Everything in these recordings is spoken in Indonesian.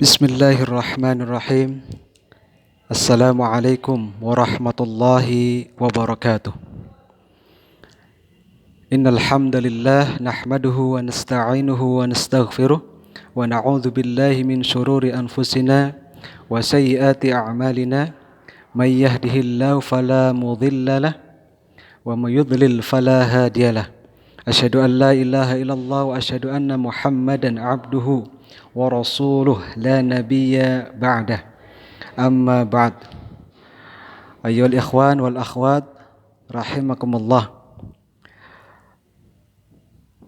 Bismillahirrahmanirrahim. Assalamualaikum warahmatullahi wabarakatuh. Innal hamdalillah nahmaduhu wa nasta'inuhu wa nastaghfiruh wa na'udzu billahi min shururi anfusina wa sayyiati a'malina. May yahdihillahu fala mudilla lah wa may yudlil fala hadiyalah. Asyhadu an la ilaha illallah wa asyhadu anna Muhammadan abduhu wa rasuluh la nabiyya ba'dah. Amma ba'd. Ayyuhal ikhwan wal akhwat rahimakumullah.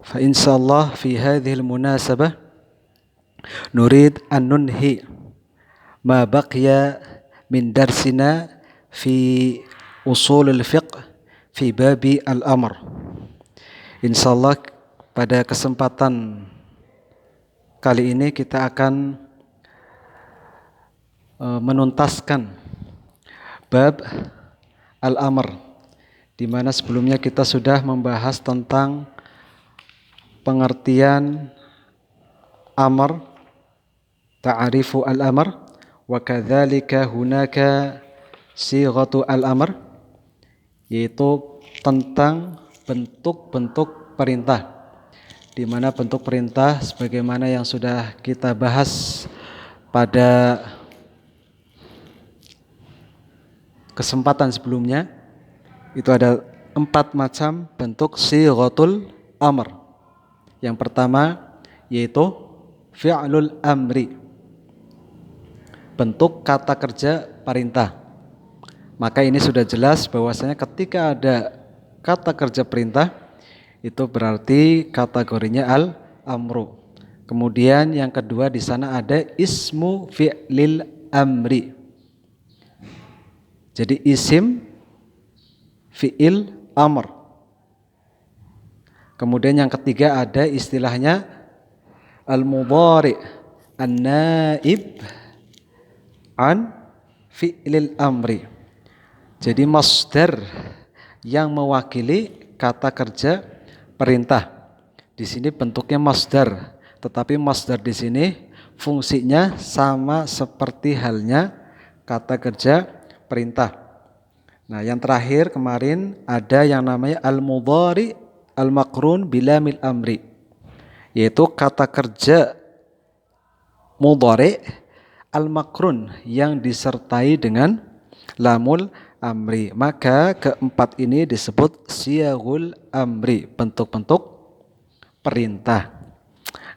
Fa insyaallah fi hadhil munasabah nurid an nunhi ma baqiya min darsina fi usulul fiqh fi babi al-amr. Insyaallah pada kesempatan kali ini kita akan menuntaskan bab al-amr, di mana sebelumnya kita sudah membahas tentang pengertian amr, ta'arifu al-amr, wa kadzalika hunaka sighatu al-amr, yaitu tentang bentuk-bentuk perintah, di mana bentuk perintah sebagaimana yang sudah kita bahas pada kesempatan sebelumnya, itu ada 4 macam bentuk sighatul amr. Yang pertama yaitu fi'lul amri, bentuk kata kerja perintah. Maka ini sudah jelas bahwasanya ketika ada kata kerja perintah itu berarti kategorinya al-amru. Kemudian yang kedua di sana ada ismu fi'lil amri. Jadi isim fi'il amr. Kemudian yang ketiga ada istilahnya al-mudhari, an-naib an fi'lil amri. Jadi masdar yang mewakili kata kerja perintah. Di sini bentuknya masdar, tetapi masdar di sini fungsinya sama seperti halnya kata kerja perintah. Nah, yang terakhir kemarin ada yang namanya al-mudhari al-maqrun bilamil amri, yaitu kata kerja mudhari al-maqrun yang disertai dengan lamul amri. Maka keempat ini disebut siyaghul amri, bentuk-bentuk perintah.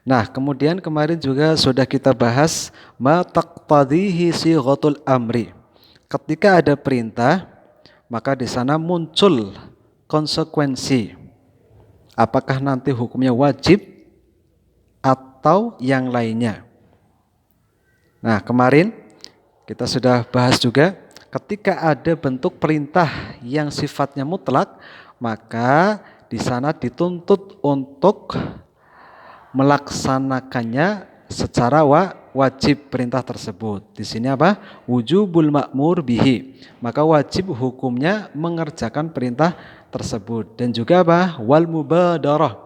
Nah, kemudian kemarin juga sudah kita bahas ma taqtadhihi sighatul amri. Ketika ada perintah, maka di sana muncul konsekuensi. Apakah nanti hukumnya wajib atau yang lainnya? Nah, kemarin kita sudah bahas juga ketika ada bentuk perintah yang sifatnya mutlak, maka di sana dituntut untuk melaksanakannya secara wajib perintah tersebut. Di sini apa? Wujubul ma'mur bihi. Maka wajib hukumnya mengerjakan perintah tersebut. Dan juga apa? Wal mubadarah.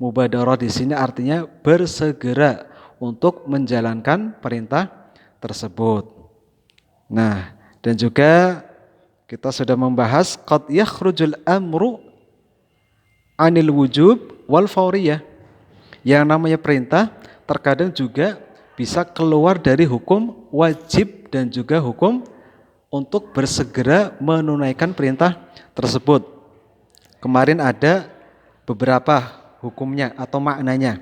Mubadarah di sini artinya bersegera untuk menjalankan perintah tersebut. Nah, dan juga kita sudah membahas qad yakhrujul amru anil wujub wal fawriyah. Yang namanya perintah terkadang juga bisa keluar dari hukum wajib dan juga hukum untuk bersegera menunaikan perintah tersebut. Kemarin ada beberapa hukumnya atau maknanya.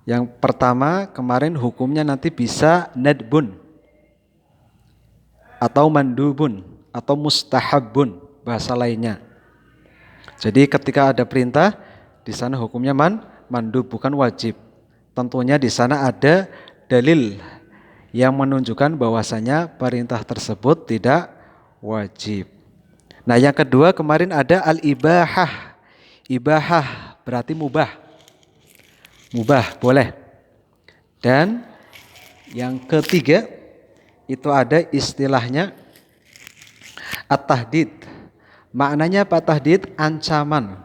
Yang pertama kemarin hukumnya nanti bisa nadbun atau mandubun atau mustahabun bahasa lainnya. Jadi ketika ada perintah di sana hukumnya mandub, bukan wajib. Tentunya di sana ada dalil yang menunjukkan bahwasanya perintah tersebut tidak wajib. Nah, yang kedua kemarin ada al-ibahah. Ibahah berarti mubah. Mubah, boleh. Dan yang ketiga itu ada istilahnya at-tahdid. Maknanya apa tahdid? Ancaman.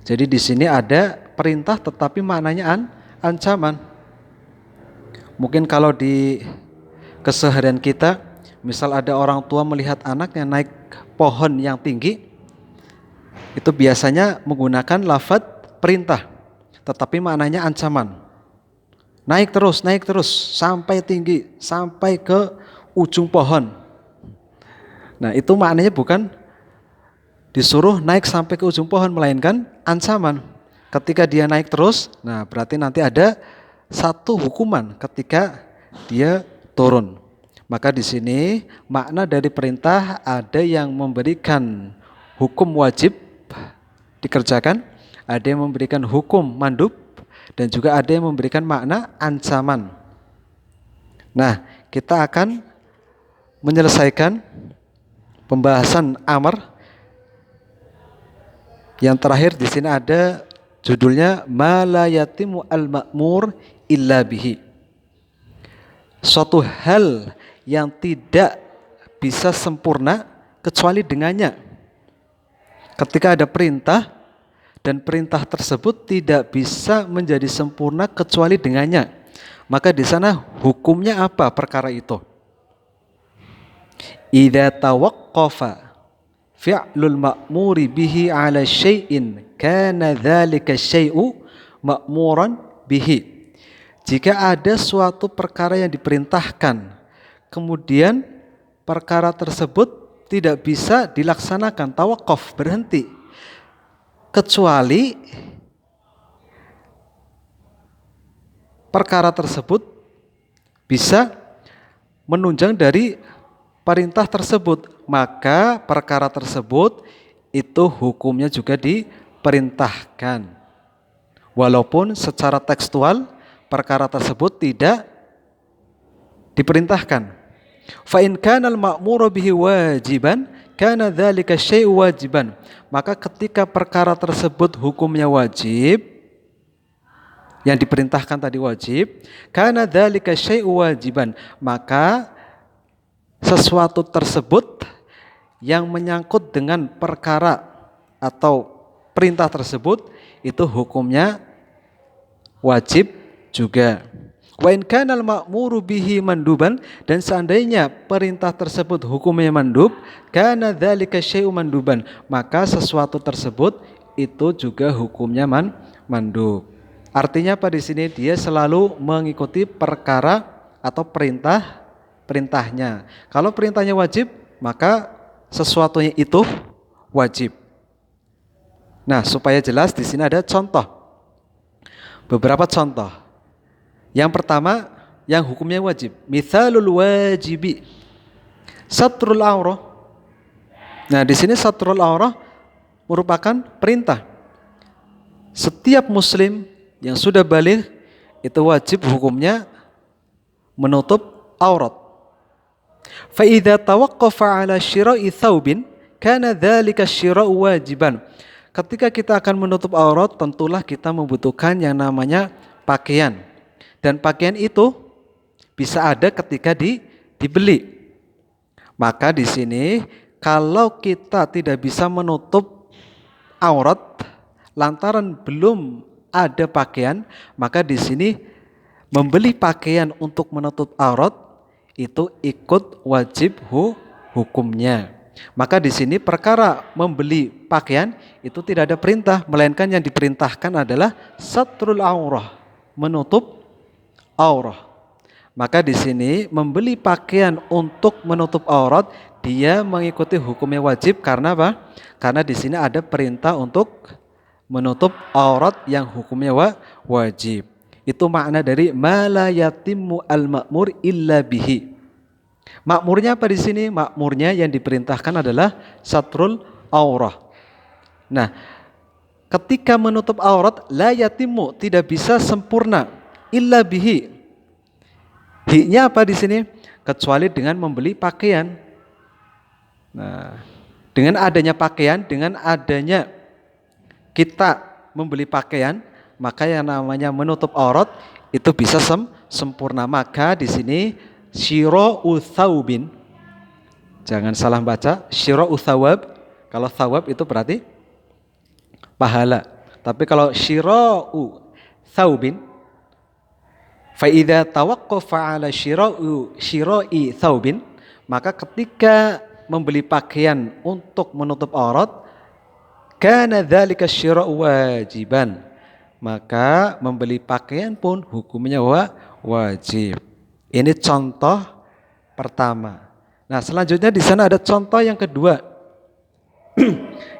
Jadi di sini ada perintah tetapi maknanya ancaman. Mungkin kalau di keseharian kita, misal ada orang tua melihat anaknya naik pohon yang tinggi, itu biasanya menggunakan lafaz perintah, tetapi maknanya ancaman. Naik terus, sampai tinggi, sampai ke ujung pohon. Nah, itu maknanya bukan disuruh naik sampai ke ujung pohon, melainkan ancaman. Ketika dia naik terus, nah berarti nanti ada satu hukuman ketika dia turun. Maka di sini makna dari perintah ada yang memberikan hukum wajib dikerjakan, ada yang memberikan hukum mandub, dan juga ada yang memberikan makna ancaman. Nah, kita akan menyelesaikan pembahasan amar. Yang terakhir di sini ada judulnya ma la yatimu al-ma'mur illa bihi. Suatu hal yang tidak bisa sempurna kecuali dengannya. Ketika ada perintah dan perintah tersebut tidak bisa menjadi sempurna kecuali dengannya, maka di sana hukumnya apa perkara itu? Idza tawaqqafa fi'lul ma'muri bihi 'ala syai'in kana dzalika syai'u ma'muran bihi. Jika ada suatu perkara yang diperintahkan, kemudian perkara tersebut tidak bisa dilaksanakan, tawakuf, berhenti, kecuali perkara tersebut bisa menunjang dari perintah tersebut, maka perkara tersebut itu hukumnya juga diperintahkan. Walaupun secara tekstual perkara tersebut tidak diperintahkan. Fa in kana al-ma'muru bihi wajiban kana dzalika syai'u wajiban. Maka ketika perkara tersebut hukumnya wajib, yang diperintahkan tadi wajib, kana dzalika syai'u wajiban, maka sesuatu tersebut yang menyangkut dengan perkara atau perintah tersebut itu hukumnya wajib juga. Wa in kana al-ma'muru bihi manduban, dan seandainya perintah tersebut hukumnya mandub, kana dzalika syai'u manduban, maka sesuatu tersebut itu juga hukumnya mandub. Artinya apa di sini? Dia selalu mengikuti perkara atau perintahnya. Kalau perintahnya wajib, maka sesuatunya itu wajib. Nah, supaya jelas di sini ada contoh. Beberapa contoh. Yang pertama, yang hukumnya wajib. Mithalul wajibi satrul aurah. Nah, di sini satrul aurah merupakan perintah. Setiap muslim yang sudah baligh itu wajib hukumnya menutup aurat. Fa idza tawaqqafa 'ala syira'i thawbin kana dzalika syira'u wajiban. Ketika kita akan menutup aurat, tentulah kita membutuhkan yang namanya pakaian. Dan pakaian itu bisa ada ketika dibeli. Maka di sini kalau kita tidak bisa menutup aurat lantaran belum ada pakaian, maka di sini membeli pakaian untuk menutup aurat itu ikut wajib hukumnya. Maka di sini perkara membeli pakaian itu tidak ada perintah, melainkan yang diperintahkan adalah satrul aurah, menutup aurah. Maka di sini membeli pakaian untuk menutup aurat dia mengikuti hukumnya wajib karena apa? Karena di sini ada perintah untuk menutup aurat yang hukumnya wajib. Itu makna dari ma la yatimmu al-ma'mur illa bihi. Makmurnya apa di sini? Makmurnya yang diperintahkan adalah satrul aurah. Nah, ketika menutup aurat la yatimmu tidak bisa sempurna illa bihi. Hi-nya apa di sini? Kecuali dengan membeli pakaian. Nah, dengan adanya pakaian, dengan adanya kita membeli pakaian, maka yang namanya menutup aurat itu bisa sempurna. Maka di sini syira'u thawbin, jangan salah baca, syira'u thawab. Kalau thawab itu berarti pahala. Tapi kalau syira'u thawbin, Fa idza tawaqqafa 'ala syira'i thawbin, maka ketika membeli pakaian untuk menutup aurat, kana dzalika syira'u wajiban, maka membeli pakaian pun hukumnya wajib. Ini contoh pertama. Nah, selanjutnya di sana ada contoh yang kedua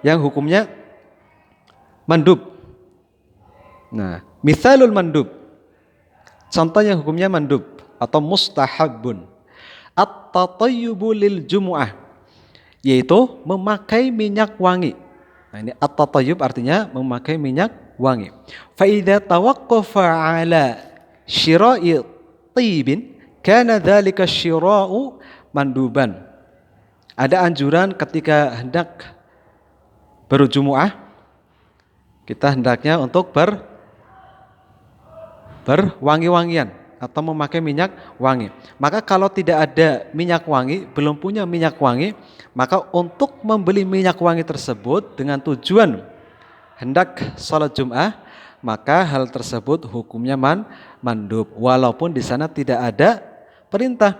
yang hukumnya mandub. Nah, misalul mandub. Contoh yang hukumnya mandub atau mustahabun. At-tatayyubu lil jumu'ah, yaitu memakai minyak wangi. Nah, ini at-tatayyub artinya memakai minyak wangi. Fa idza tawaqqafa 'ala syira'i tibin kana dzalika syira'u manduban. Ada anjuran ketika hendak berjumu'ah, kita hendaknya untuk berwangi-wangian atau memakai minyak wangi. Maka kalau tidak ada minyak wangi, belum punya minyak wangi, maka untuk membeli minyak wangi tersebut dengan tujuan hendak sholat Jum'ah, maka hal tersebut hukumnya mandub, walaupun di sana tidak ada perintah.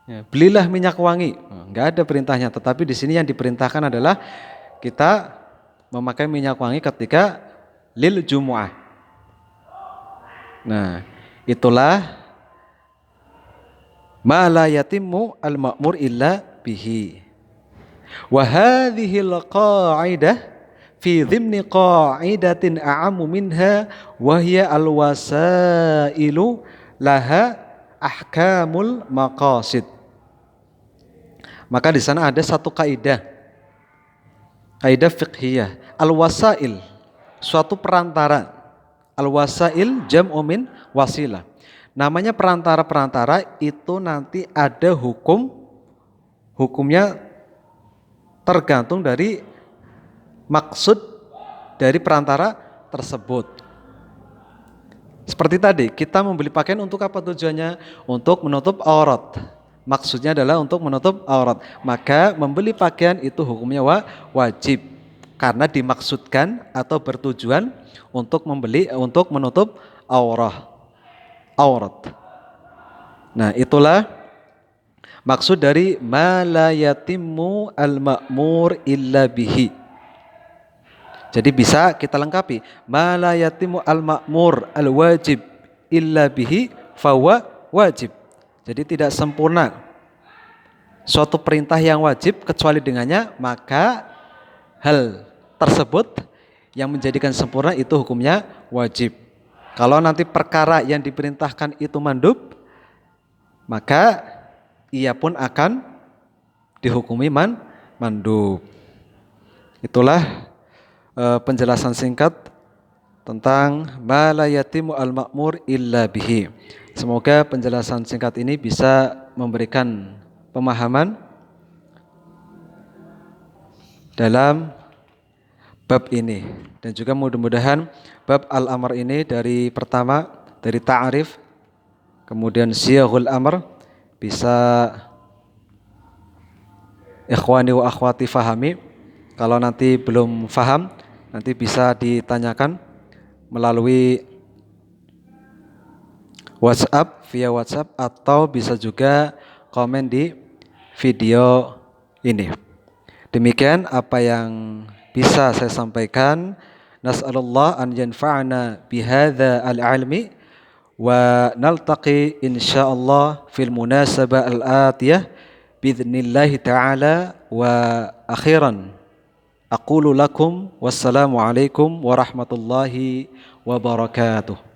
Ya, belilah minyak wangi, enggak ada perintahnya. Tetapi di sini yang diperintahkan adalah kita memakai minyak wangi ketika lil Jumu'ah. Nah, itulah ma la yatimmu al-ma'mur illa bihi. Wa hadhil qa'idah fi dhimni qa'idatin a'ammu minha wa hiya al-wasailu laha ahkamul maqasid. Maka di sana ada satu kaidah fiqhiyah, al-wasail, suatu perantara. Al-wasail jam'u min wasilah. Namanya perantara-perantara itu nanti ada hukumnya tergantung dari maksud dari perantara tersebut. Seperti tadi, kita membeli pakaian untuk apa tujuannya? Untuk menutup aurat. Maksudnya adalah untuk menutup aurat. Maka membeli pakaian itu hukumnya wajib, karena dimaksudkan atau bertujuan untuk menutup aurat. Nah, itulah maksud dari ma la yatimmu al-ma'mur illa bihi. Jadi bisa kita lengkapi, ma la yatimmu al-ma'mur al-wajib illa bihi fawa wajib. Jadi tidak sempurna suatu perintah yang wajib kecuali dengannya, maka hal tersebut yang menjadikan sempurna itu hukumnya wajib. Kalau nanti perkara yang diperintahkan itu mandub, maka ia pun akan dihukumi mandub. Itulah penjelasan singkat tentang ma la yatimu al-ma'mur illa bihi. Semoga penjelasan singkat ini bisa memberikan pemahaman dalam bab ini, dan juga mudah-mudahan bab al-amr ini dari pertama dari ta'arif kemudian siyaghul amr bisa ikhwani wa akhwati fahami. Kalau nanti belum faham, nanti bisa ditanyakan melalui WhatsApp, via WhatsApp, atau bisa juga komen di video ini. Demikian apa yang bisa saya sampaikan. Nas'alullah an yanfa'ana bihadza al-'ilmi wa naltaqi insyaallah fil munasabah al-atiyah biidznillah ta'ala. Wa akhiran aqulu lakum wassalamu alaikum warahmatullahi wabarakatuh.